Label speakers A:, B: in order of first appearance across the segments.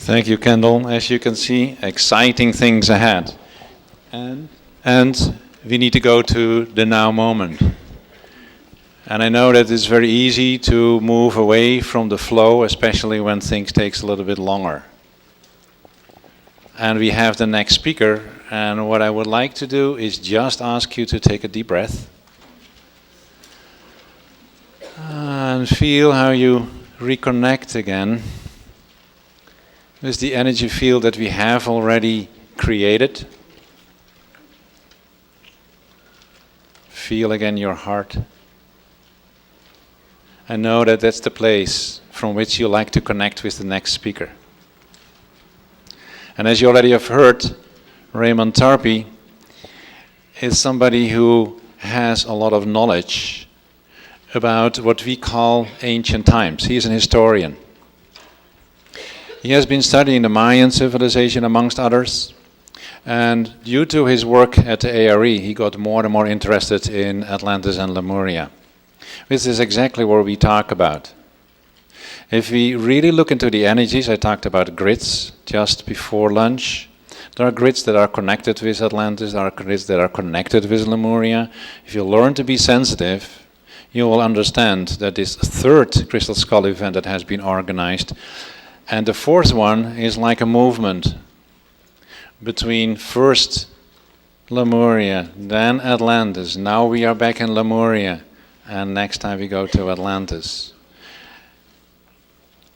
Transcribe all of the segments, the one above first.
A: Thank you, Kendall. As you can see, exciting things ahead. And we need to go to the now moment. And I know that it's very easy to move away from the flow, especially when things takes a little bit longer. And we have the next speaker, and what I would like to do is just ask you to take a deep breath. And feel how you reconnect again with the energy field that we have already created. Feel again your heart. I know that that's the place from which you like to connect with the next speaker. And as you already have heard, Raymond Tarpy is somebody who has a lot of knowledge about what we call ancient times. He is an historian. He has been studying the Mayan civilization amongst others, and due to his work at the ARE, he got more and more interested in Atlantis and Lemuria. This is exactly what we talk about. If we really look into the energies, I talked about grids just before lunch. There are grids that are connected with Atlantis, there are grids that are connected with Lemuria. If you learn to be sensitive, you will understand that this third crystal skull event that has been organized, and the fourth one is like a movement between first Lemuria, then Atlantis. Now we are back in Lemuria, and next time we go to Atlantis.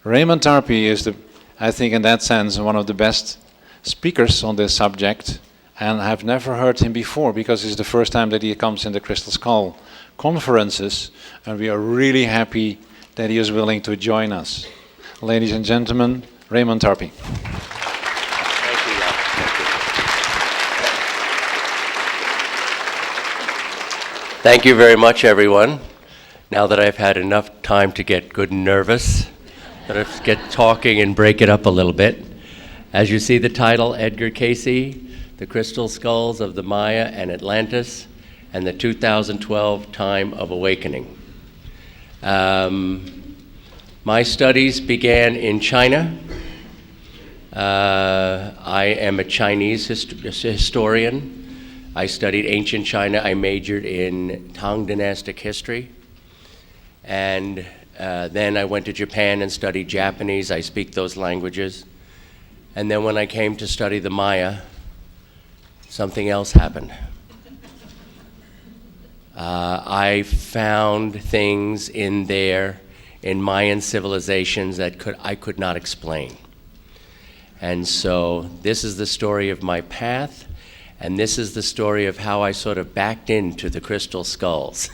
A: Raymond Tarpy is, I think in that sense, one of the best speakers on this subject, and I've never heard him before because it's the first time that he comes in the Crystal Skull conferences, and we are really happy that he is willing to join us. Ladies and gentlemen, Raymond Tarpy.
B: Thank you very much, everyone. Now that I've had enough time to get good and nervous, let's get talking and break it up a little bit. As you see the title, Edgar Casey, The Crystal Skulls of the Maya and Atlantis, and the 2012 Time of Awakening. My studies began in China. I am a Chinese historian. I studied ancient China. I majored in Tang dynastic history. And then I went to Japan and studied Japanese. I speak those languages. And then when I came to study the Maya, something else happened. I found things in Mayan civilizations that I could not explain. And so this is the story of my path, and this is the story of how I sort of backed into the crystal skulls.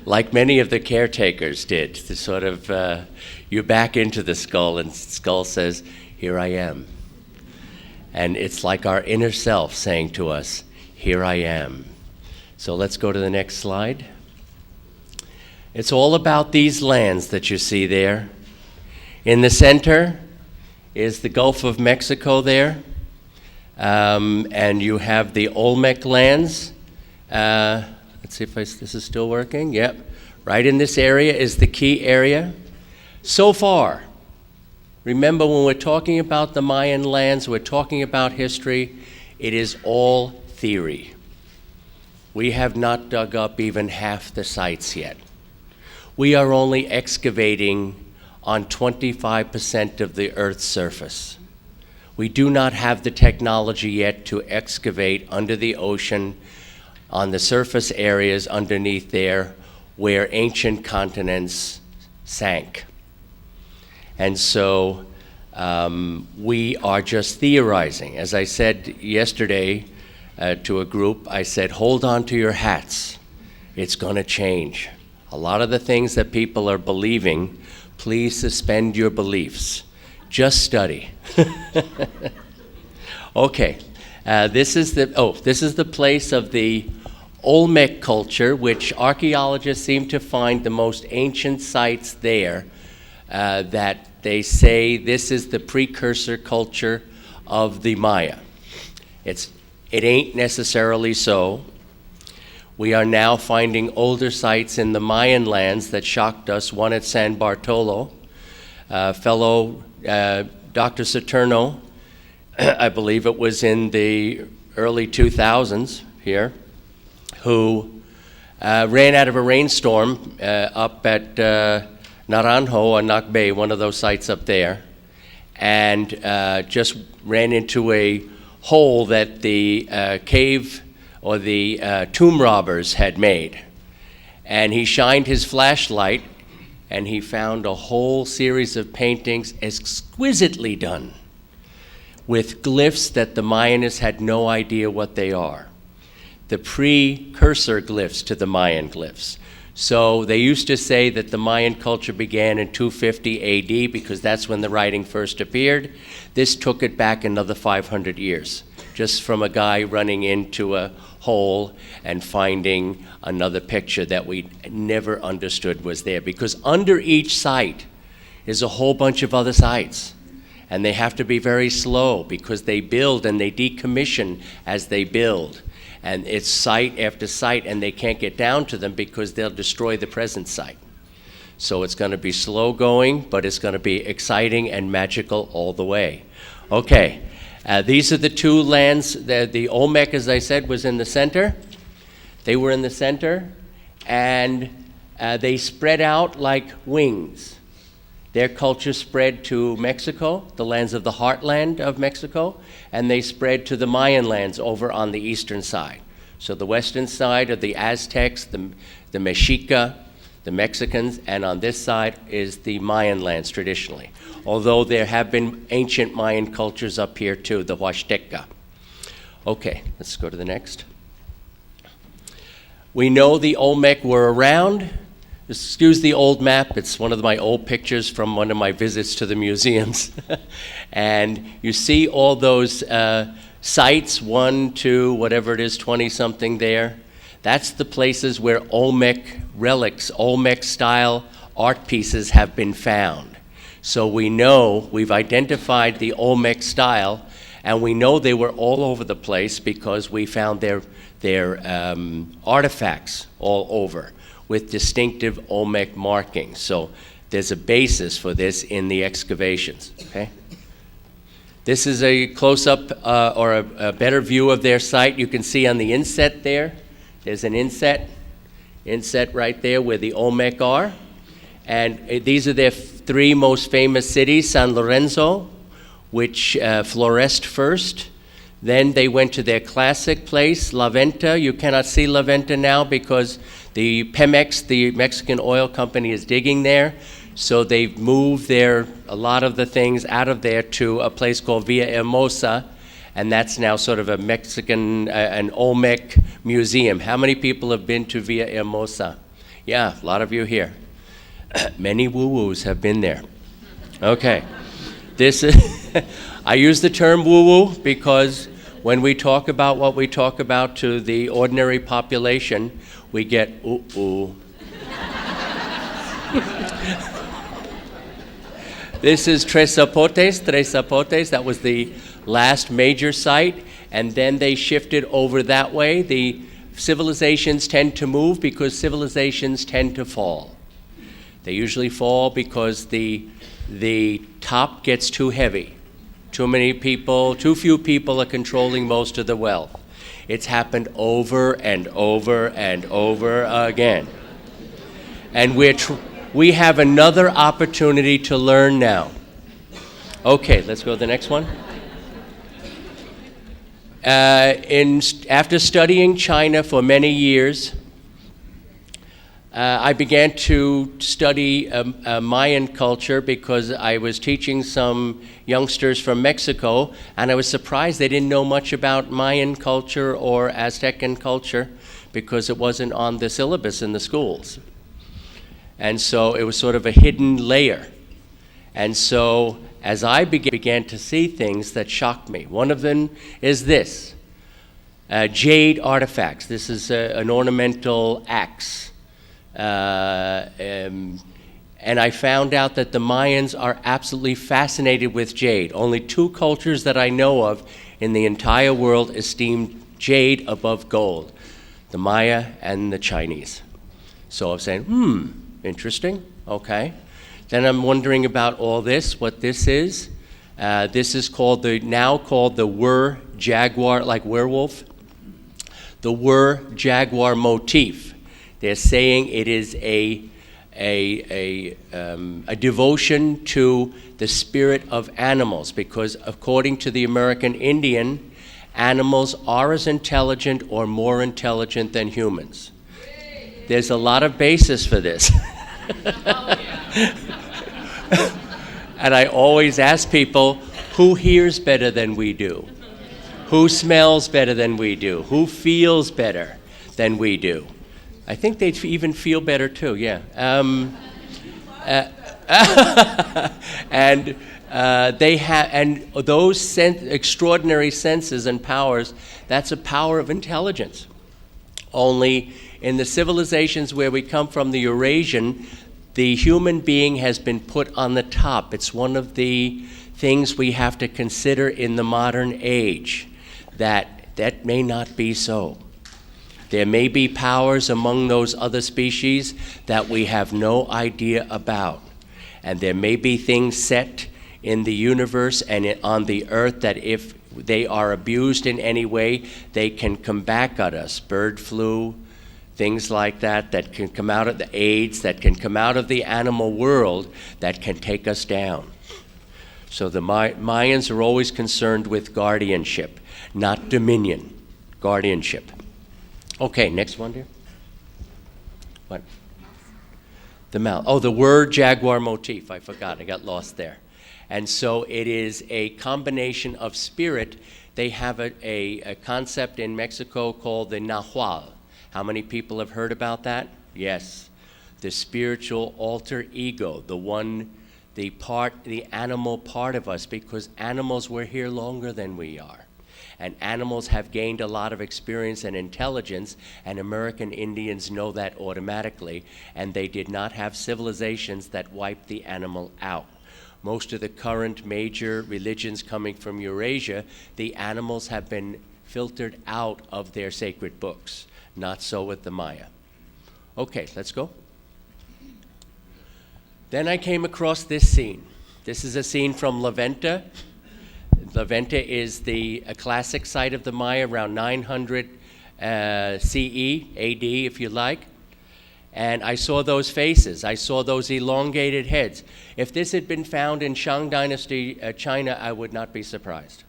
B: Like many of the caretakers did, to sort of, you back into the skull, and skull says, here I am. And it's like our inner self saying to us, here I am. So let's go to the next slide. It's all about these lands that you see there. In the center is the Gulf of Mexico there. And you have the Olmec lands. Let's see if this is still working. Yep. Right in this area is the key area. So far, remember when we're talking about the Mayan lands, we're talking about history, it is all theory. We have not dug up even half the sites yet. We are only excavating on 25% of the Earth's surface. We do not have the technology yet to excavate under the ocean on the surface areas underneath there where ancient continents sank. And so we are just theorizing. As I said yesterday to a group, I said, hold on to your hats. It's going to change. A lot of the things that people are believing, please suspend your beliefs. Just study. Okay, this is the place of the Olmec culture, which archaeologists seem to find the most ancient sites there that they say this is the precursor culture of the Maya. It ain't necessarily so. We are now finding older sites in the Mayan lands that shocked us, one at San Bartolo. A fellow Dr. Saturno, I believe it was in the early 2000s here, who ran out of a rainstorm up at Naranjo or Nakbe, one of those sites up there, and just ran into a hole that the cave or the tomb robbers had made. And he shined his flashlight and he found a whole series of paintings exquisitely done with glyphs that the Mayans had no idea what they are. The precursor glyphs to the Mayan glyphs. So they used to say that the Mayan culture began in 250 AD because that's when the writing first appeared. This took it back another 500 years, just from a guy running into a hole and finding another picture that we never understood was there. Because under each site is a whole bunch of other sites. And they have to be very slow because they build and they decommission as they build. And it's site after site, and they can't get down to them because they'll destroy the present site. So it's going to be slow going, but it's going to be exciting and magical all the way. Okay, these are the two lands. The Olmec, as I said, was in the center. They were in the center, and they spread out like wings. Their culture spread to Mexico, the lands of the heartland of Mexico, and they spread to the Mayan lands over on the eastern side. So the western side are the Aztecs, the Mexica, the Mexicans, and on this side is the Mayan lands traditionally. Although there have been ancient Mayan cultures up here too, the Huasteca. Okay, let's go to the next. We know the Olmec were around. Excuse the old map. It's one of my old pictures from one of my visits to the museums. And you see all those sites, 1, 2, whatever it is, 20-something there. That's the places where Olmec relics, Olmec-style art pieces have been found. So we know, we've identified the Olmec style, and we know they were all over the place because we found their artifacts all over with distinctive Olmec markings. So there's a basis for this in the excavations, okay? This is a close-up or a better view of their site. You can see on the inset there, there's an inset right there where the Olmec are. And these are their three most famous cities, San Lorenzo, which flourished first. Then they went to their classic place, La Venta. You cannot see La Venta now because the Pemex, the Mexican oil company, is digging there. So they've moved a lot of the things out of there to a place called Villahermosa, and that's now sort of a Mexican, an Olmec museum. How many people have been to Villahermosa? Yeah, a lot of you here. Many woo-woos have been there. Okay. This is I use the term woo-woo because when we talk about what we talk about to the ordinary population, we get ooh-ooh. This is Tres Zapotes. That was the last major site, and then they shifted over that way. The civilizations tend to move because civilizations tend to fall. They usually fall because the top gets too heavy. Too many people, too few people are controlling most of the wealth. It's happened over and over and over again. And we have another opportunity to learn now. Okay, let's go to the next one. After studying China for many years, I began to study Mayan culture because I was teaching some youngsters from Mexico, and I was surprised they didn't know much about Mayan culture or Aztecan culture because it wasn't on the syllabus in the schools. And so it was sort of a hidden layer. And so as I began to see things that shocked me, one of them is this, jade artifacts. This is an ornamental axe. And I found out that the Mayans are absolutely fascinated with jade. Only two cultures that I know of in the entire world esteem jade above gold, the Maya and the Chinese. So I was saying, interesting, okay. Then I'm wondering about all this, what this is. This is now called the Jaguar, like werewolf, the Jaguar motif. They're saying it is a devotion to the spirit of animals, because according to the American Indian, animals are as intelligent or more intelligent than humans. There's a lot of basis for this. And I always ask people, who hears better than we do? Who smells better than we do? Who feels better than we do? I think they even feel better too, yeah. And they have, and those extraordinary senses and powers, that's a power of intelligence. Only in the civilizations where we come from, the Eurasian, the human being has been put on the top. It's one of the things we have to consider in the modern age, that may not be so. There may be powers among those other species that we have no idea about. And there may be things set in the universe and on the earth that if they are abused in any way, they can come back at us. Bird flu, things like that can come out of the AIDS, that can come out of the animal world, that can take us down. So the Mayans are always concerned with guardianship, not dominion, guardianship. Okay, next one, dear. What? The mouse. Oh, the Jaguar motif. I forgot. I got lost there. And so it is a combination of spirit. They have a concept in Mexico called the Nahual. How many people have heard about that? Yes. The spiritual alter ego, the animal part of us, because animals were here longer than we are. And animals have gained a lot of experience and intelligence, and American Indians know that automatically, and they did not have civilizations that wiped the animal out. Most of the current major religions coming from Eurasia, the animals have been filtered out of their sacred books. Not so with the Maya. Okay, let's go. Then I came across this scene. This is a scene from La Venta. La Venta is a classic site of the Maya, around 900 CE, AD, if you like. And I saw those faces. I saw those elongated heads. If this had been found in Shang Dynasty, China, I would not be surprised.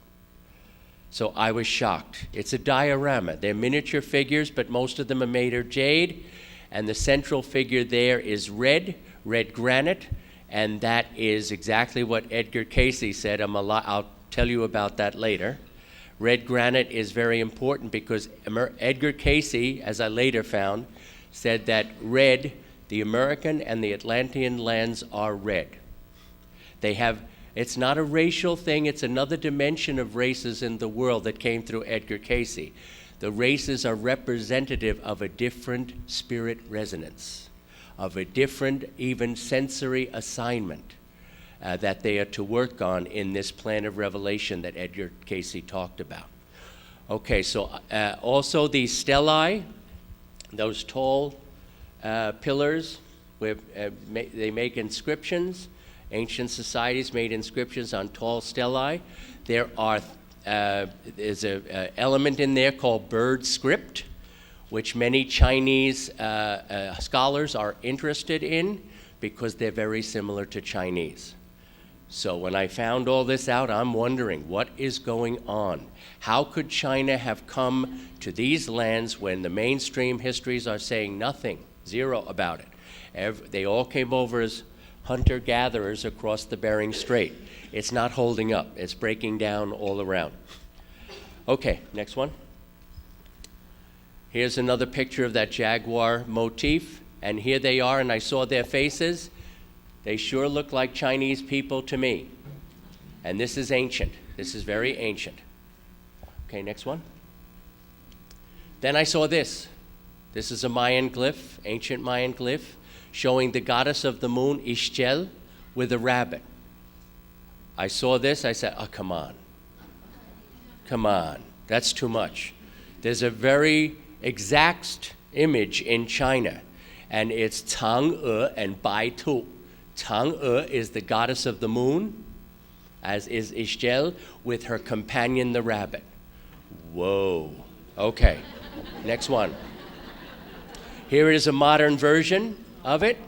B: So I was shocked. It's a diorama. They're miniature figures, but most of them are made of jade. And the central figure there is red granite. And that is exactly what Edgar Casey said. I'll tell you about that later. Red granite is very important because Edgar Casey, as I later found, said that the American and the Atlantean lands are red. It's not a racial thing, it's another dimension of races in the world that came through Edgar Casey. The races are representative of a different spirit resonance, of a different even sensory assignment that they are to work on in this plan of revelation that Edgar Casey talked about. Okay, so also these stelae, those tall pillars, where they make inscriptions. Ancient societies made inscriptions on tall stelae. There's an element in there called bird script, which many Chinese scholars are interested in because they're very similar to Chinese. So when I found all this out, I'm wondering, what is going on? How could China have come to these lands when the mainstream histories are saying nothing, zero about it? They all came over as hunter-gatherers across the Bering Strait. It's not holding up. It's breaking down all around. Okay, next one. Here's another picture of that jaguar motif, and here they are, and I saw their faces. They sure look like Chinese people to me. And this is ancient. This is very ancient. Okay, next one. Then I saw this. This is a Mayan glyph, ancient Mayan glyph, showing the goddess of the moon, Ixchel, with a rabbit. I saw this, I said, oh, come on. Come on, that's too much. There's a very exact image in China, and it's Chang'e and Bai Tu. Chang'e is the goddess of the moon, as is Ishtel with her companion, the rabbit. Whoa. Okay, next one. Here is a modern version of it.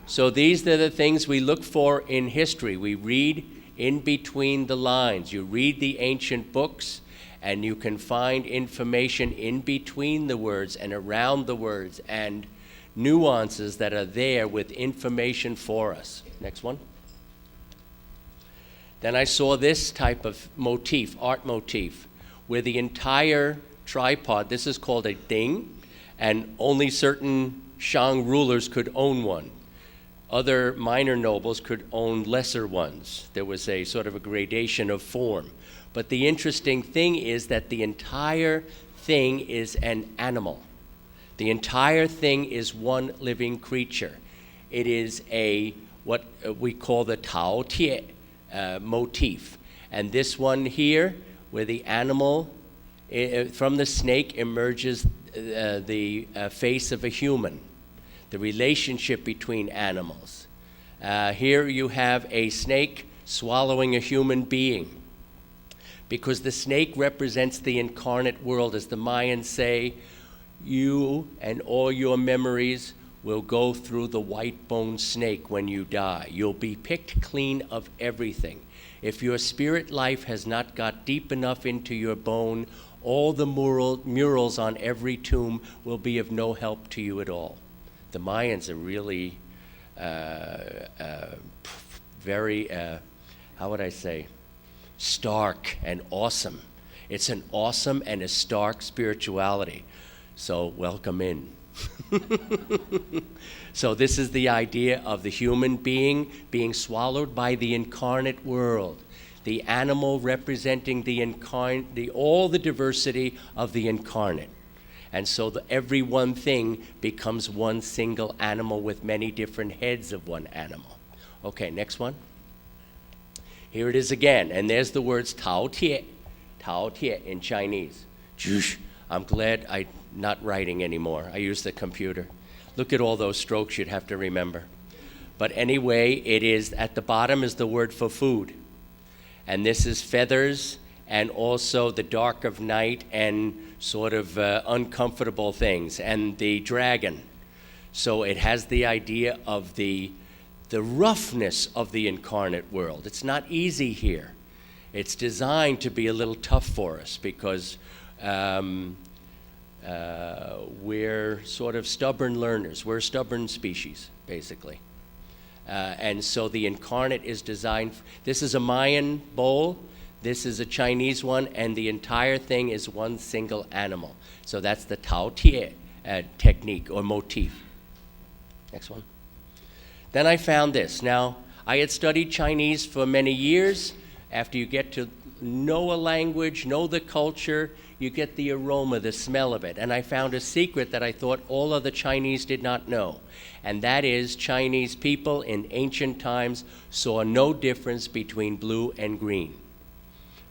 B: So these are the things we look for in history. We read in between the lines. You read the ancient books, and you can find information in between the words and around the words and nuances that are there with information for us. Next one. Then I saw this type of motif, art motif, where the entire tripod, this is called a ding, and only certain Shang rulers could own one. Other minor nobles could own lesser ones. There was a sort of a gradation of form. But the interesting thing is that the entire thing is an animal. The entire thing is one living creature. It is a what we call the Tao Tie motif. And this one here, where the animal from the snake emerges the face of a human, the relationship between animals. Here you have a snake swallowing a human being, because the snake represents the incarnate world. As the Mayans say, you and all your memories will go through the white-boned snake when you die. You'll be picked clean of everything. If your spirit life has not got deep enough into your bone, all the murals on every tomb will be of no help to you at all. The Mayans are really very, how would I say, stark and awesome. It's an awesome and a stark spirituality. So welcome in. So this is the idea of the human being being swallowed by the incarnate world, the animal representing all the diversity of the incarnate. And so every one thing becomes one single animal with many different heads of one animal. Okay, next one. Here it is again, and there's the words Tao Tie in Chinese. I'm glad I'm not writing anymore. I use the computer. Look at all those strokes you'd have to remember. But anyway, it is, at the bottom is the word for food. And this is feathers and also the dark of night and sort of uncomfortable things, and the dragon. So it has the idea of the roughness of the incarnate world. It's not easy here. It's designed to be a little tough for us because we're sort of stubborn learners. We're a stubborn species, basically. And so the incarnate is designed. This is a Mayan bowl. This is a Chinese one, and the entire thing is one single animal. So that's the Tao Tie technique or motif. Next one. Then I found this. Now, I had studied Chinese for many years. After you get to know a language, know the culture, you get the aroma, the smell of it. And I found a secret that I thought all other Chinese did not know. And that is, Chinese people in ancient times saw no difference between blue and green.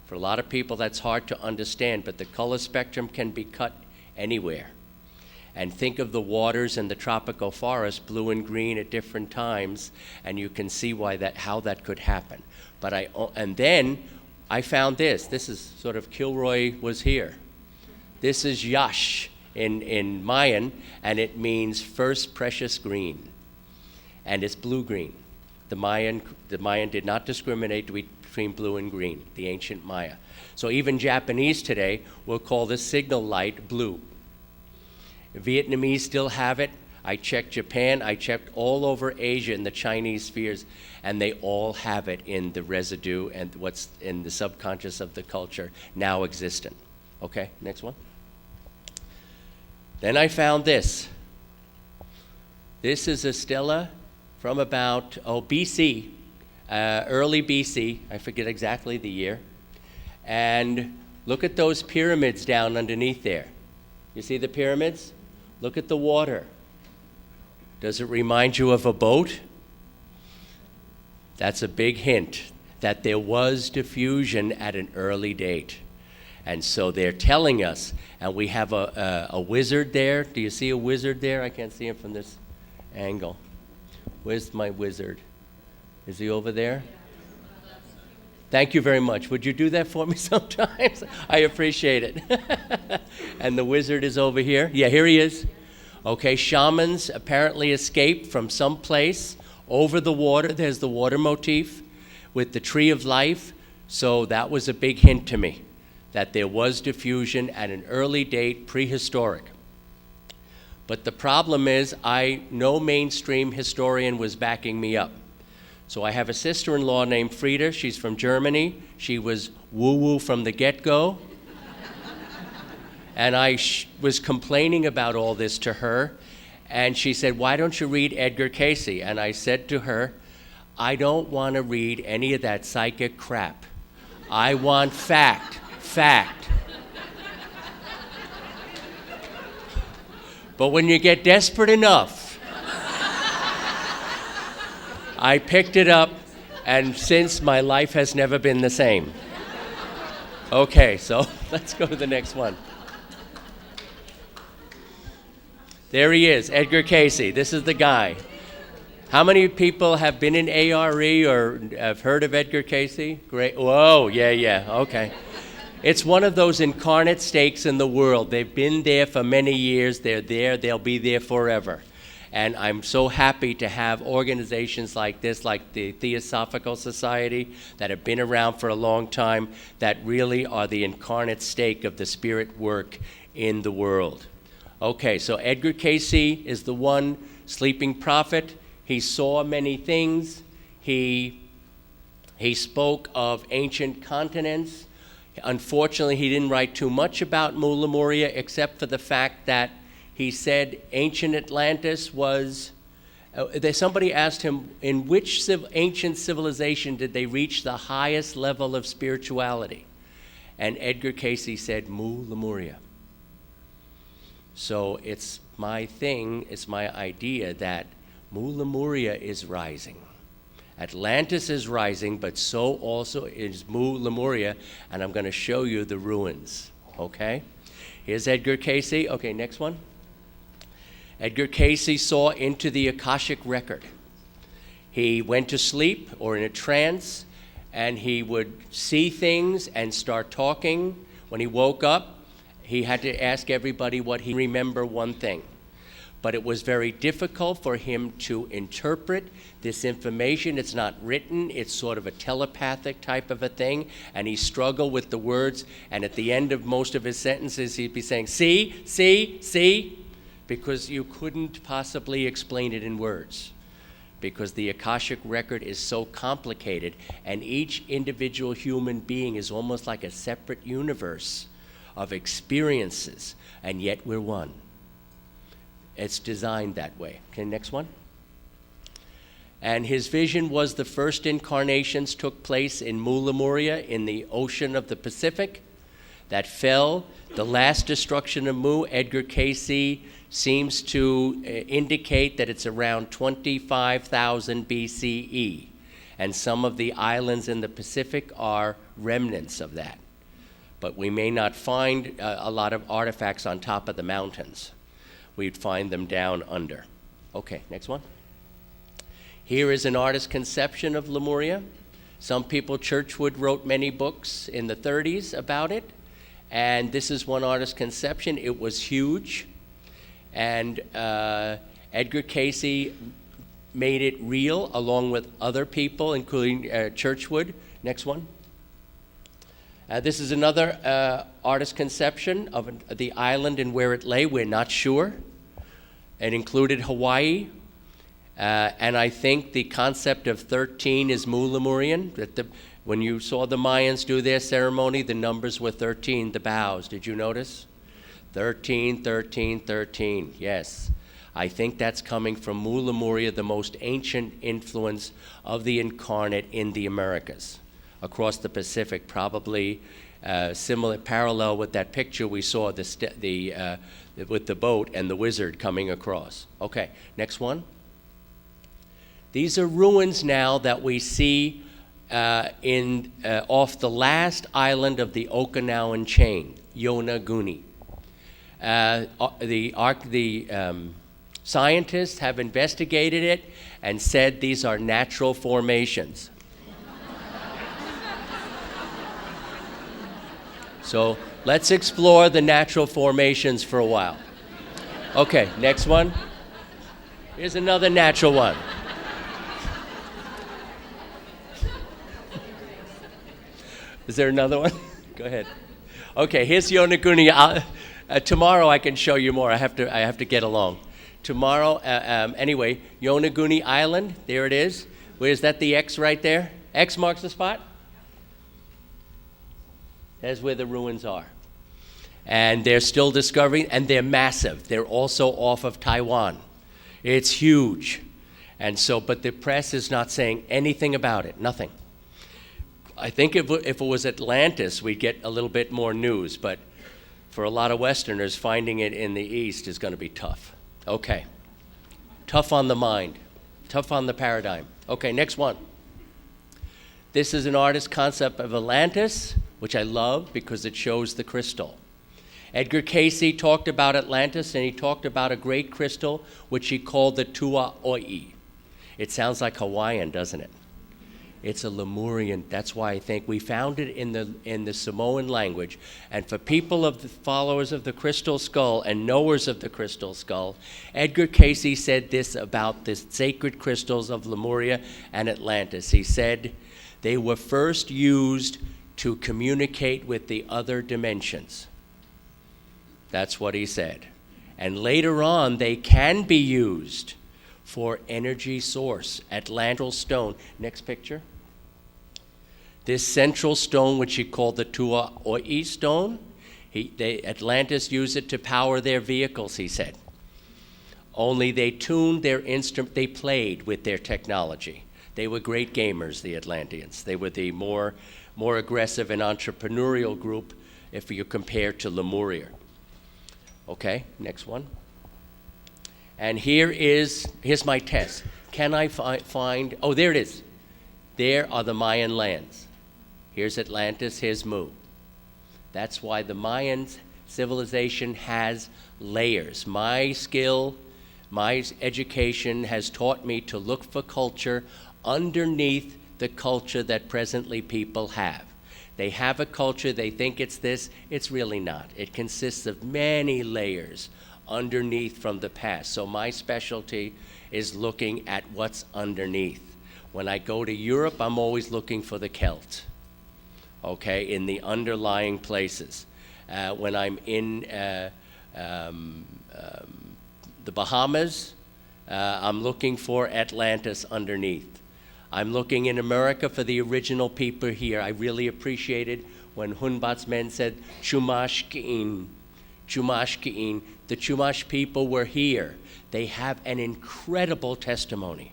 B: For a lot of people, that's hard to understand, but the color spectrum can be cut anywhere. And think of the waters in the tropical forest, blue and green at different times, and you can see how that could happen. And then I found this. This is sort of Kilroy was here. This is Yash in Mayan, and it means first precious green, and it's blue-green. The Mayan did not discriminate between blue and green, the ancient Maya. So even Japanese today will call this signal light blue. Vietnamese still have it. I checked Japan, I checked all over Asia in the Chinese spheres, and they all have it in the residue and what's in the subconscious of the culture now existent. Okay, next one. Then I found this. This is a stela from about, BC, early BC, I forget exactly the year. And look at those pyramids down underneath there. You see the pyramids? Look at the water. Does it remind you of a boat? That's a big hint that there was diffusion at an early date. And so they're telling us, and we have a wizard there. Do you see a wizard there? I can't see him from this angle. Where's my wizard? Is he over there? Thank you very much. Would you do that for me sometimes? I appreciate it. And the wizard is over here. Yeah, here he is. Okay, shamans apparently escaped from some place over the water. There's the water motif with the tree of life. So that was a big hint to me that there was diffusion at an early date, prehistoric. But the problem is, no mainstream historian was backing me up. So I have a sister-in-law named Frieda. She's from Germany. She was woo-woo from the get-go. And I was complaining about all this to her. And she said, why don't you read Edgar Casey? And I said to her, I don't want to read any of that psychic crap. I want fact. But when you get desperate enough, I picked it up, and since my life has never been the same. Okay, so let's go to the next one. There he is, Edgar Casey. This is the guy. How many people have been in ARE or have heard of Edgar Casey? Great. Whoa, yeah, okay. It's one of those incarnate stakes in the world. They've been there for many years. They're there. They'll be there forever. And I'm so happy to have organizations like this, like the Theosophical Society, that have been around for a long time, that really are the incarnate stake of the spirit work in the world. Okay, so Edgar Casey is the one sleeping prophet. He saw many things. He spoke of ancient continents. Unfortunately, he didn't write too much about Mu Lemuria, except for the fact that he said ancient Atlantis was, somebody asked him, in which ancient civilization did they reach the highest level of spirituality? And Edgar Casey said, Mu Lemuria. So it's my thing, it's my idea that Mu Lemuria is rising. Atlantis is rising, but so also is Mu Lemuria, and I'm going to show you the ruins, okay? Here's Edgar Casey. Okay, next one. Edgar Casey saw into the Akashic record. He went to sleep or in a trance, and he would see things and start talking. When he woke up, he had to ask everybody what he remembered one thing. But it was very difficult for him to interpret this information. It's not written, it's sort of a telepathic type of a thing, and he struggled with the words, and at the end of most of his sentences, he'd be saying, see, because you couldn't possibly explain it in words, because the Akashic record is so complicated, and each individual human being is almost like a separate universe of experiences, and yet we're one. It's designed that way. Okay, next one. And his vision was the first incarnations took place in Mu Lemuria in the ocean of the Pacific that fell. The last destruction of Mu, Edgar Casey seems to indicate that it's around 25,000 BCE. And some of the islands in the Pacific are remnants of that. But we may not find a lot of artifacts on top of the mountains. We'd find them down under. Okay, next one. Here is an artist's conception of Lemuria. Some people, Churchwood wrote many books in the 30s about it, and this is one artist's conception. It was huge, and Edgar Casey made it real along with other people, including Churchwood. Next one. This is another artist's conception of the island and where it lay. We're not sure. It included Hawaii. And I think the concept of 13 is Mu Lemurian. When you saw the Mayans do their ceremony, the numbers were 13, the bows. Did you notice? 13, 13, 13. Yes. I think that's coming from Mu Lemuria, the most ancient influence of the incarnate in the Americas. Across the Pacific, probably similar, parallel with that picture we saw with the boat and the wizard coming across. Okay, next one. These are ruins now that we see off the last island of the Okinawan chain, Yonaguni. The Scientists have investigated it and said these are natural formations. So let's explore the natural formations for a while. Okay, next one. Here's another natural one. Is there another one? Go ahead. Okay, here's Yonaguni. Tomorrow I can show you more. I have to get along. Tomorrow, anyway, Yonaguni Island, there it is. Where's that, the X right there? X marks the spot? That's where the ruins are. And they're still discovering, and they're massive. They're also off of Taiwan. It's huge. And so, but the press is not saying anything about it, nothing. I think if it was Atlantis, we'd get a little bit more news, but for a lot of Westerners, finding it in the East is going to be tough. Okay. Tough on the mind. Tough on the paradigm. Okay, next one. This is an artist's concept of Atlantis, which I love because it shows the crystal. Edgar Casey talked about Atlantis, and he talked about a great crystal, which he called the Tuaoi. It sounds like Hawaiian, doesn't it? It's a Lemurian. That's why I think we found it in the Samoan language. And for people of the followers of the crystal skull and knowers of the crystal skull, Edgar Casey said this about the sacred crystals of Lemuria and Atlantis. He said they were first used to communicate with the other dimensions. That's what he said. And later on, they can be used for energy source. Atlantal stone. Next picture. This central stone, which he called the Tuaoi stone, Atlantis used it to power their vehicles, he said. Only they tuned their instrument, they played with their technology. They were great gamers, the Atlanteans. They were the more aggressive and entrepreneurial group if you compare to Lemuria. Okay, next one. And here's my test. Can I find, oh, there it is. There are the Mayan lands. Here's Atlantis, here's Mu. That's why the Mayan civilization has layers. My skill, my education has taught me to look for culture underneath the culture that presently people have. They have a culture, they think it's this, it's really not. It consists of many layers underneath from the past. So my specialty is looking at what's underneath. When I go to Europe, I'm always looking for the Celt, okay, in the underlying places. When I'm in the Bahamas, I'm looking for Atlantis underneath. I'm looking in America for the original people here. I really appreciated when Hunbat's men said, Chumash Ki'in, Chumash Ki'in. The Chumash people were here. They have an incredible testimony.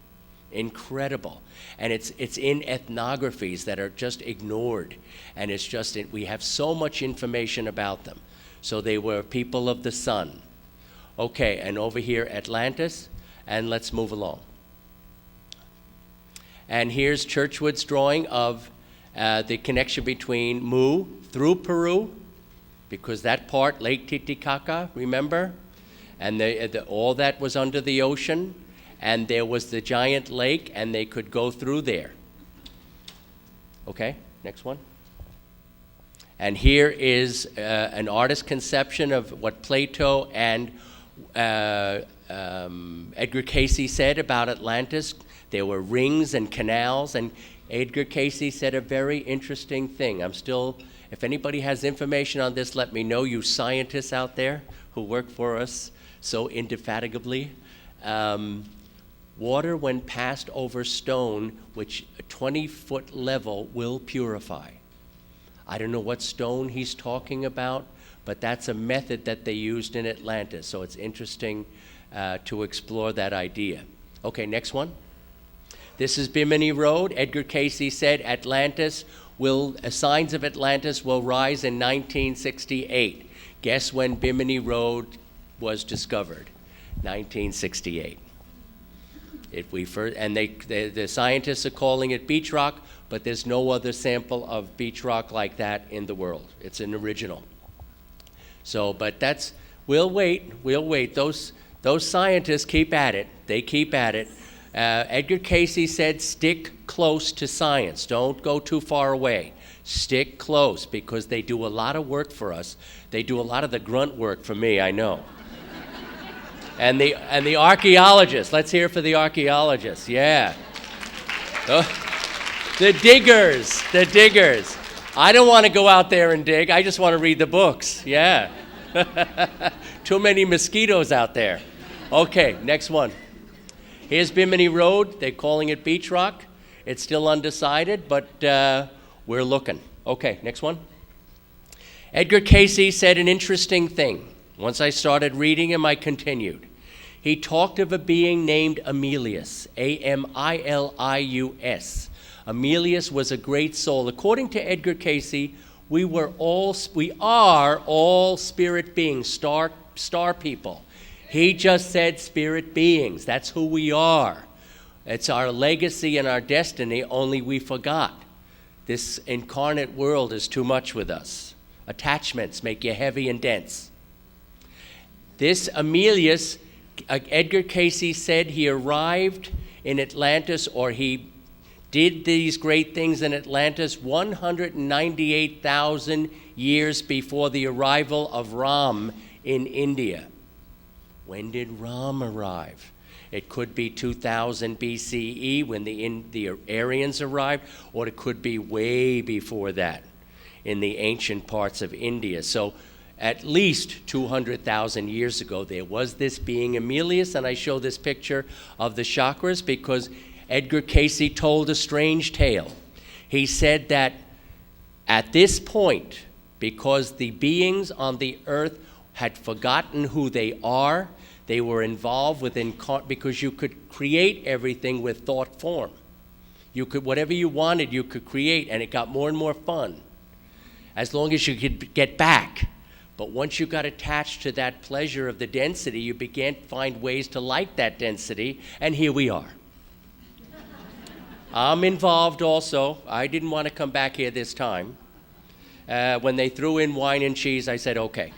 B: Incredible. And it's in ethnographies that are just ignored. And it's just, we have so much information about them. So they were people of the sun. Okay, and over here, Atlantis, and let's move along. And here's Churchwood's drawing of the connection between Mu through Peru, because that part, Lake Titicaca, remember? And all that was under the ocean, and there was the giant lake, and they could go through there. Okay, next one. And here is an artist's conception of what Plato and Edgar Casey said about Atlantis. There were rings and canals, and Edgar Casey said a very interesting thing. If anybody has information on this, let me know, you scientists out there who work for us so indefatigably. Water, when passed over stone, which a 20-foot level will purify. I don't know what stone he's talking about, but that's a method that they used in Atlantis, so it's interesting to explore that idea. Okay, next one. This is Bimini Road. Edgar Casey said signs of Atlantis will rise in 1968. Guess when Bimini Road was discovered? 1968. The scientists are calling it beach rock, but there's no other sample of beach rock like that in the world. It's an original. So, but we'll wait. Those Those scientists keep at it. They keep at it. Edgar Casey said, stick close to science. Don't go too far away. Stick close, because they do a lot of work for us. They do a lot of the grunt work for me, I know. And the archaeologists. Let's hear for the archaeologists. Yeah. The diggers. The diggers. I don't want to go out there and dig. I just want to read the books. Yeah. Too many mosquitoes out there. Okay, next one. Here's Bimini Road. They're calling it Beach Rock. It's still undecided, but we're looking. Okay, next one. Edgar Casey said an interesting thing. Once I started reading him, I continued. He talked of a being named Amilius, Amilius. Amilius was a great soul. According to Edgar Casey, we are all spirit beings, star people. He just said spirit beings. That's who we are. It's our legacy and our destiny, only we forgot. This incarnate world is too much with us. Attachments make you heavy and dense. This Amilius, Edgar Casey said he arrived in Atlantis, or he did these great things in Atlantis 198,000 years before the arrival of Ram in India. When did Ram arrive? It could be 2000 BCE when the Aryans arrived, or it could be way before that in the ancient parts of India. So at least 200,000 years ago, there was this being Amilius, and I show this picture of the chakras because Edgar Casey told a strange tale. He said that at this point, because the beings on the earth had forgotten who they are, they were involved with because you could create everything with thought form. You could, whatever you wanted, you could create, and it got more and more fun, as long as you could get back. But once you got attached to that pleasure of the density, you began to find ways to like that density, and here we are. I'm involved also. I didn't want to come back here this time. When they threw in wine and cheese, I said, okay.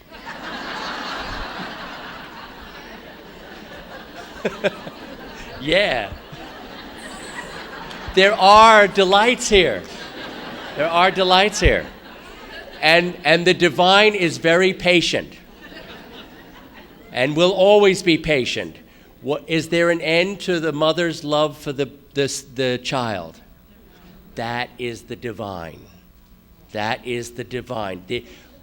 B: Yeah. There are delights here. There are delights here. And the divine is very patient. And will always be patient. Is there an end to the mother's love for the child? That is the divine. That is the divine.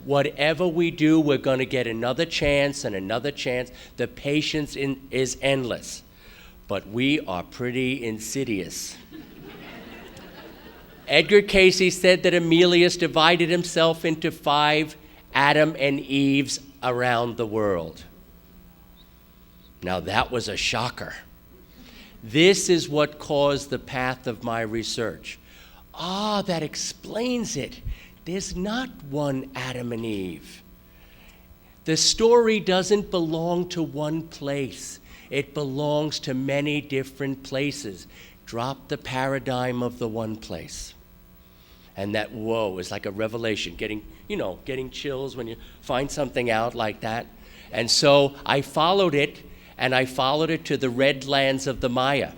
B: Whatever we do, we're going to get another chance and another chance. The patience is endless. But we are pretty insidious. Edgar Casey said that Amilius divided himself into 5 Adam and Eves around the world. Now that was a shocker. This is what caused the path of my research. That explains it. There's not one Adam and Eve. The story doesn't belong to one place. It belongs to many different places. Drop the paradigm of the one place. And that, whoa, is like a revelation, getting chills when you find something out like that. And so I followed it, and I followed it to the red lands of the Maya.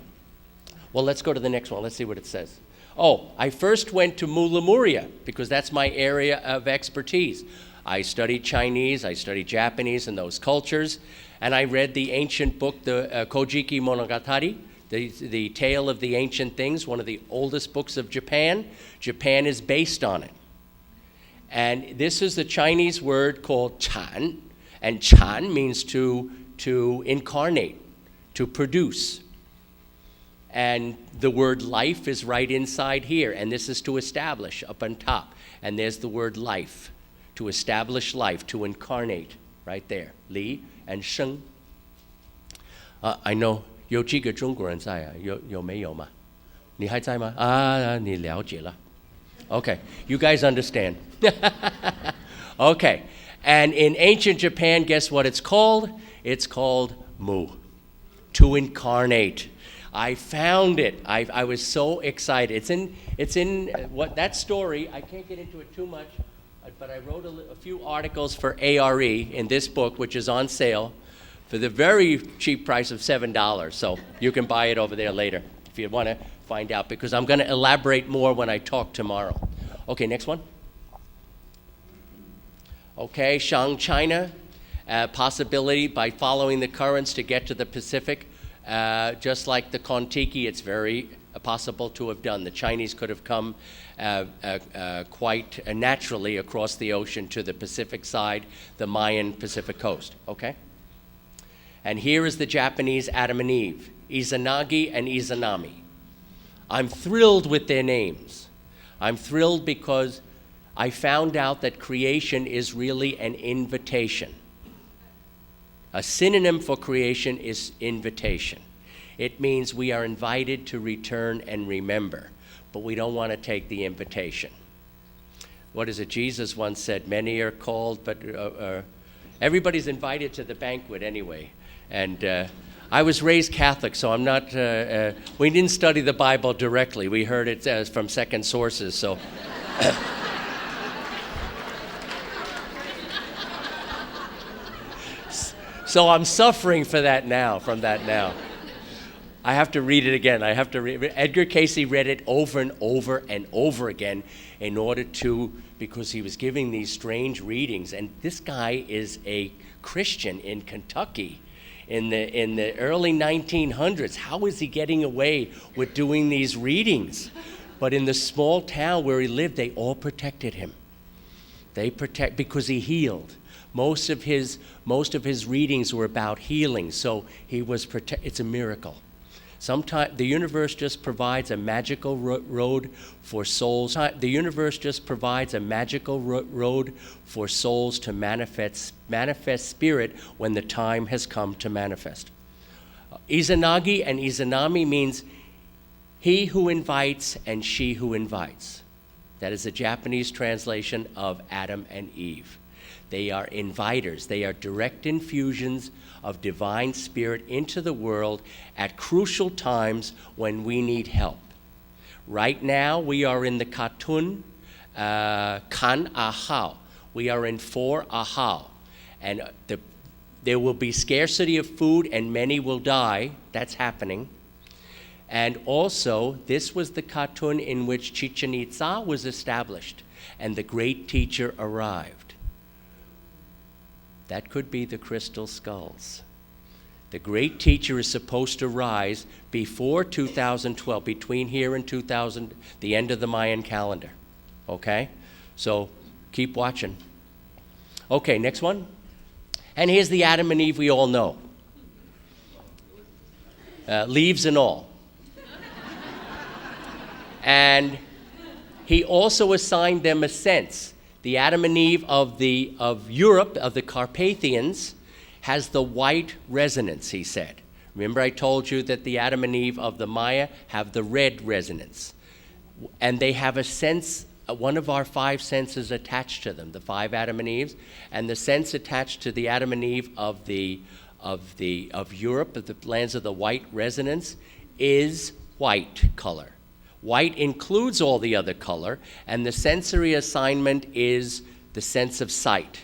B: Well, let's go to the next one. Let's see what it says. I first went to Mullamuria because that's my area of expertise. I studied Chinese, I studied Japanese and those cultures, and I read the ancient book, the Kojiki Monogatari, the tale of the ancient things, one of the oldest books of Japan. Japan is based on it. And this is the Chinese word called chan, and chan means to incarnate, to produce. And the word life is right inside here, and this is to establish up on top. And there's the word life, to establish life, to incarnate, right there. Li and Sheng. I know 有几个中国人在啊？有没有吗？你还在吗？你了解了。Okay, you guys understand. Okay, and in ancient Japan, guess what it's called? It's called Mu, to incarnate. I found it. I was so excited. It's in what that story. I can't get into it too much, but I wrote a few articles for ARE in this book, which is on sale for the very cheap price of $7. So you can buy it over there later if you want to find out, because I'm going to elaborate more when I talk tomorrow. Okay, next one. Okay, Shang China, possibility by following the currents to get to the Pacific. Just like the Kon-Tiki, it's very possible to have done. The Chinese could have come quite naturally across the ocean to the Pacific side, the Mayan Pacific coast, okay? And here is the Japanese Adam and Eve, Izanagi and Izanami. I'm thrilled with their names. I'm thrilled because I found out that creation is really an invitation. A synonym for creation is invitation. It means we are invited to return and remember, but we don't want to take the invitation. What is it? Jesus once said, many are called, but everybody's invited to the banquet anyway. And I was raised Catholic, so I'm not, we didn't study the Bible directly. We heard it from second sources, so. So I'm suffering from that now. I have to read it again. Edgar Casey read it over and over and over again in order to, because he was giving these strange readings. And this guy is a Christian in Kentucky in the early 1900s. How is he getting away with doing these readings? But in the small town where he lived, they all protected him. Because he healed. Most of his readings were about healing, so he was it's a miracle. Sometimes the universe just provides a magical road for souls. The universe just provides a magical road for souls to manifest spirit when the time has come to manifest. Izanagi and Izanami means he who invites and she who invites. That is the Japanese translation of Adam and Eve. They are inviters. They are direct infusions of divine spirit into the world at crucial times when we need help. Right now, we are in the Katun Kan Ahau. We are in 4 Ahau. And there will be scarcity of food and many will die. That's happening. And also, this was the Katun in which Chichen Itza was established and the great teacher arrived. That could be the crystal skulls. The great teacher is supposed to rise before 2012, between here and 2000, the end of the Mayan calendar. Okay? So keep watching. Okay, next one. And here's the Adam and Eve we all know. Leaves and all. And he also assigned them a sense. The Adam and Eve of Europe, of the Carpathians, has the white resonance, he said. Remember I told you that the Adam and Eve of the Maya have the red resonance. And they have a sense, one of our 5 senses attached to them, the 5 Adam and Eves, and the sense attached to the Adam and Eve of Europe, of the lands of the white resonance, is white color. White includes all the other color, and the sensory assignment is the sense of sight.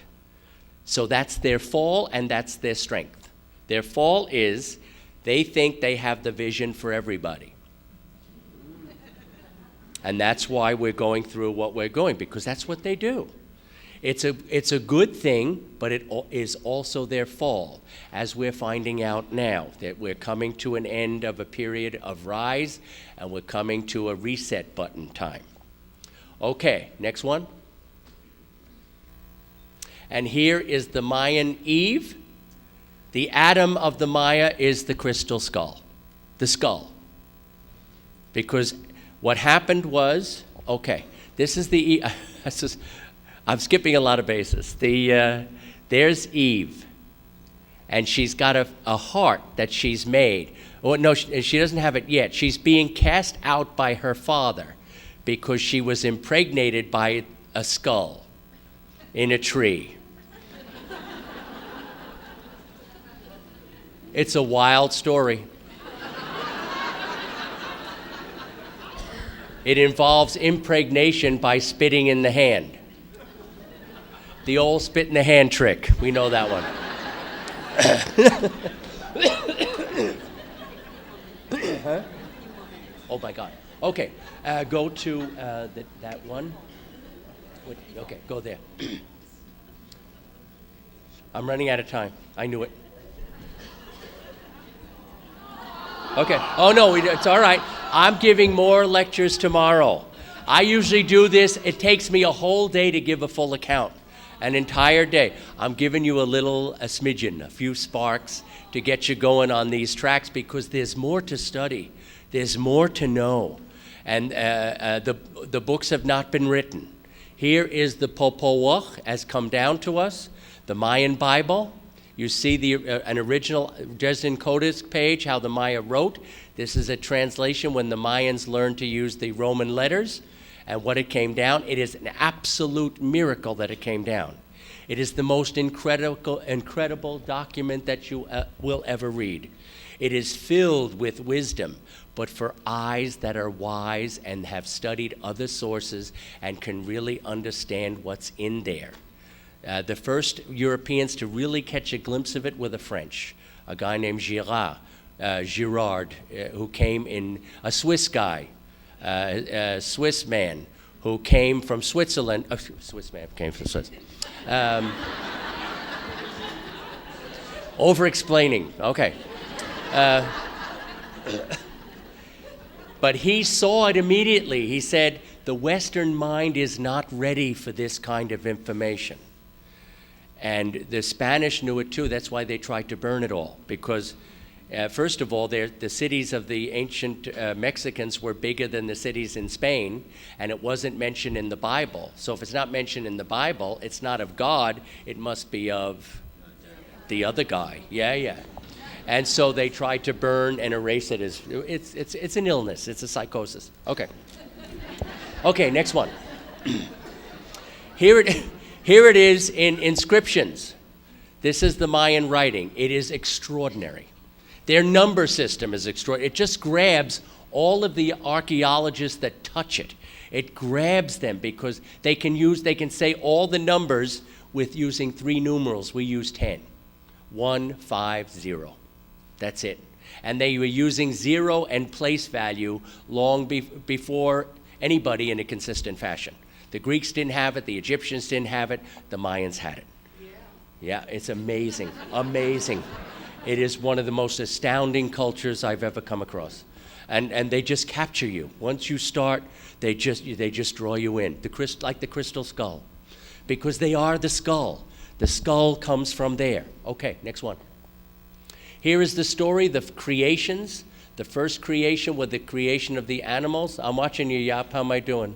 B: So that's their fall, and that's their strength. Their fall is they think they have the vision for everybody. And that's why we're going through what we're going, because that's what they do. It's a good thing, but it is also their fall, as we're finding out now, that we're coming to an end of a period of rise, and we're coming to a reset button time. Okay, next one. And here is the Mayan Eve. The Adam of the Maya is the crystal skull, the skull. Because what happened was, okay, this is the I'm skipping a lot of bases. There's Eve, and she's got a heart that she's made. Well, no, she doesn't have it yet. She's being cast out by her father because she was impregnated by a skull in a tree. It's a wild story. It involves impregnation by spitting in the hand. The old spit in the hand trick. We know that one. Oh my God. Okay, go to that one. Okay, go there. I'm running out of time. I knew it. Okay. Oh no, it's all right. I'm giving more lectures tomorrow. I usually do this. It takes me a whole day to give a full account, an entire day. I'm giving you a smidgen, a few sparks to get you going on these tracks because there's more to study. There's more to know. And the books have not been written. Here is the Popol Vuh as come down to us, the Mayan Bible. You see an original Dresden Codex page, how the Maya wrote. This is a translation when the Mayans learned to use the Roman letters and what it came down. It is an absolute miracle that it came down. It is the most incredible document that you will ever read. It is filled with wisdom, but for eyes that are wise and have studied other sources and can really understand what's in there. The first Europeans to really catch a glimpse of it were the French, a guy named Girard, who came in, a Swiss guy, a Swiss man who came from Switzerland. Swiss man came from Switzerland. Over-explaining, okay. But he saw it immediately. He said, the Western mind is not ready for this kind of information. And the Spanish knew it too. That's why they tried to burn it all. Because, first of all, the cities of the ancient Mexicans were bigger than the cities in Spain, and it wasn't mentioned in the Bible. So if it's not mentioned in the Bible, it's not of God. It must be of the other guy. Yeah. And so they tried to burn and erase it as it's an illness. It's a psychosis. Okay. Okay, next one. Here it is in inscriptions. This is the Mayan writing. It is extraordinary. Their number system is extraordinary. It just grabs all of the archaeologists that touch it. It grabs them because they can say all the numbers with using 3 numerals. We use 10. 1, 5, 0. That's it. And they were using 0 and place value long before anybody in a consistent fashion. The Greeks didn't have it, the Egyptians didn't have it, the Mayans had it. Yeah, it's amazing, amazing. It is one of the most astounding cultures I've ever come across. And they just capture you. Once you start, they just draw you in, like the crystal skull. Because they are the skull. The skull comes from there. Okay, next one. Here is the story, the creations. The first creation was the creation of the animals. I'm watching you, Yap. How am I doing?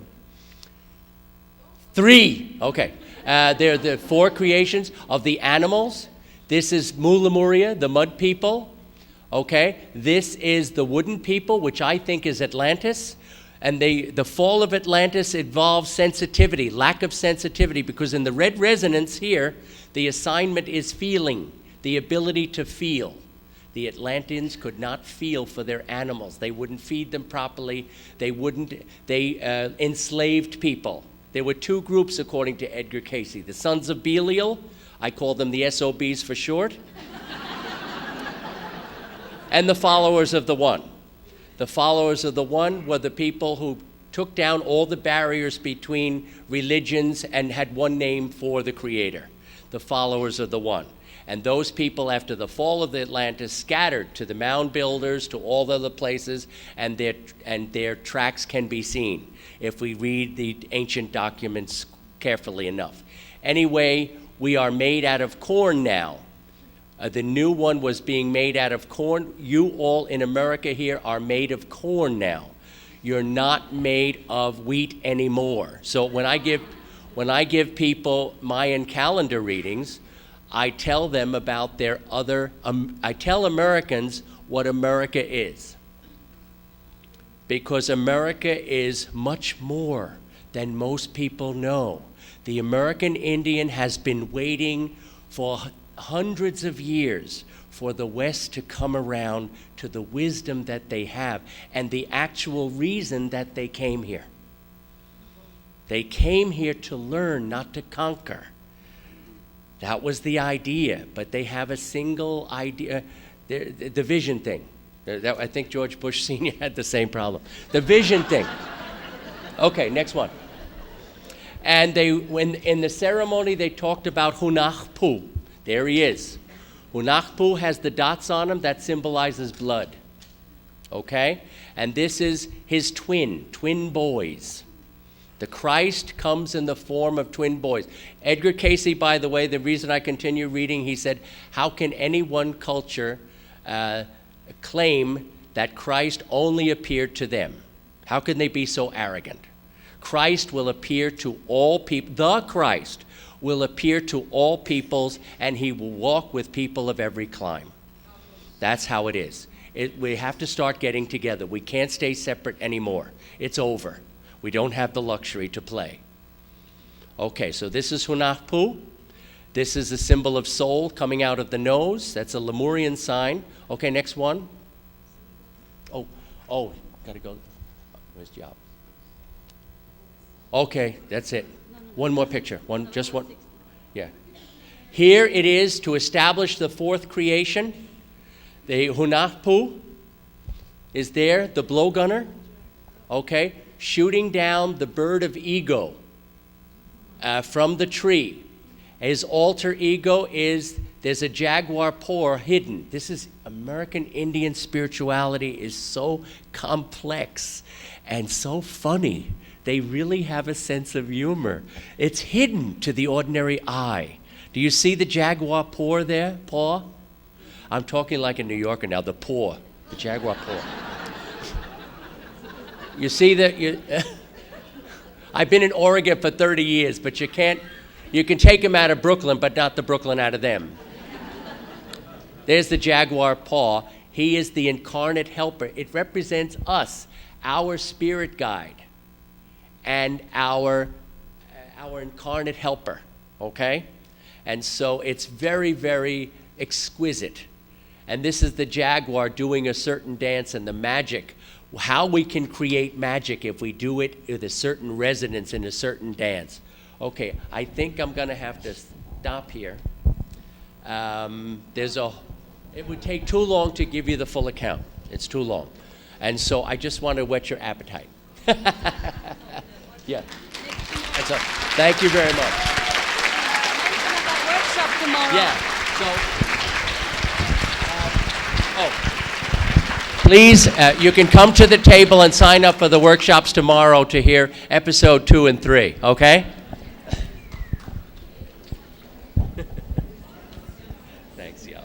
B: 3. Okay. They're the 4 creations of the animals. This is Mulamuria, the mud people. Okay. This is the wooden people, which I think is Atlantis. And the fall of Atlantis involves sensitivity, lack of sensitivity, because in the red resonance here, the assignment is feeling, the ability to feel. The Atlanteans could not feel for their animals. They wouldn't feed them properly. They enslaved people. There were 2 groups, according to Edgar Casey. The sons of Belial, I call them the SOBs for short, and the followers of the One. The followers of the One were the people who took down all the barriers between religions and had one name for the Creator, the followers of the One. And those people, after the fall of the Atlantis, scattered to the mound builders, to all the other places, and their tracks can be seen if we read the ancient documents carefully enough. Anyway, we are made out of corn now. The new one was being made out of corn. You all in America here are made of corn now. You're not made of wheat anymore. So when I give people Mayan calendar readings, I tell them about their other, I tell Americans what America is. Because America is much more than most people know. The American Indian has been waiting for hundreds of years for the West to come around to the wisdom that they have and the actual reason that they came here. They came here to learn, not to conquer. That was the idea, but they have a single idea, the vision thing. I think George Bush Sr. had the same problem. The vision thing. Okay, next one. And when in the ceremony, they talked about Hunahpu. There he is. Hunahpu has the dots on him. That symbolizes blood. Okay? And this is his twin boys. The Christ comes in the form of twin boys. Edgar Casey, by the way, the reason I continue reading, he said, how can any one culture claim that Christ only appeared to them? How can they be so arrogant? Christ will appear to all people. The Christ will appear to all peoples, and he will walk with people of every clime. That's how it is. We have to start getting together. We can't stay separate anymore. It's over. We don't have the luxury to play. Okay, so this is Hunahpu. This is a symbol of soul coming out of the nose. That's a Lemurian sign. Okay, next one. Oh, gotta go. Where's Job? Okay, that's it. One more picture. Just one. Yeah. Here it is to establish the fourth creation. The Hunahpu is there, the blowgunner. Okay, shooting down the bird of ego from the tree. His alter ego is, there's a jaguar paw hidden. This is American Indian spirituality is so complex and so funny. They really have a sense of humor. It's hidden to the ordinary eye. Do you see the jaguar paw there, paw? I'm talking like a New Yorker now, the paw, the jaguar paw. You see that? I've been in Oregon for 30 years, but you can take them out of Brooklyn, but not the Brooklyn out of them. There's the jaguar paw. He is the incarnate helper. It represents us, our spirit guide, and our incarnate helper, okay? And so it's very, very exquisite. And this is the jaguar doing a certain dance, and the magic, how we can create magic if we do it with a certain resonance in a certain dance. Okay, I think I'm gonna have to stop here. It would take too long to give you the full account. It's too long. And so I just want to whet your appetite. Yeah. That's all. Thank you very much.
C: Workshop tomorrow.
B: Yeah. So, please, you can come to the table and sign up for the workshops tomorrow to hear episode 2 and 3, okay? Thanks, y'all.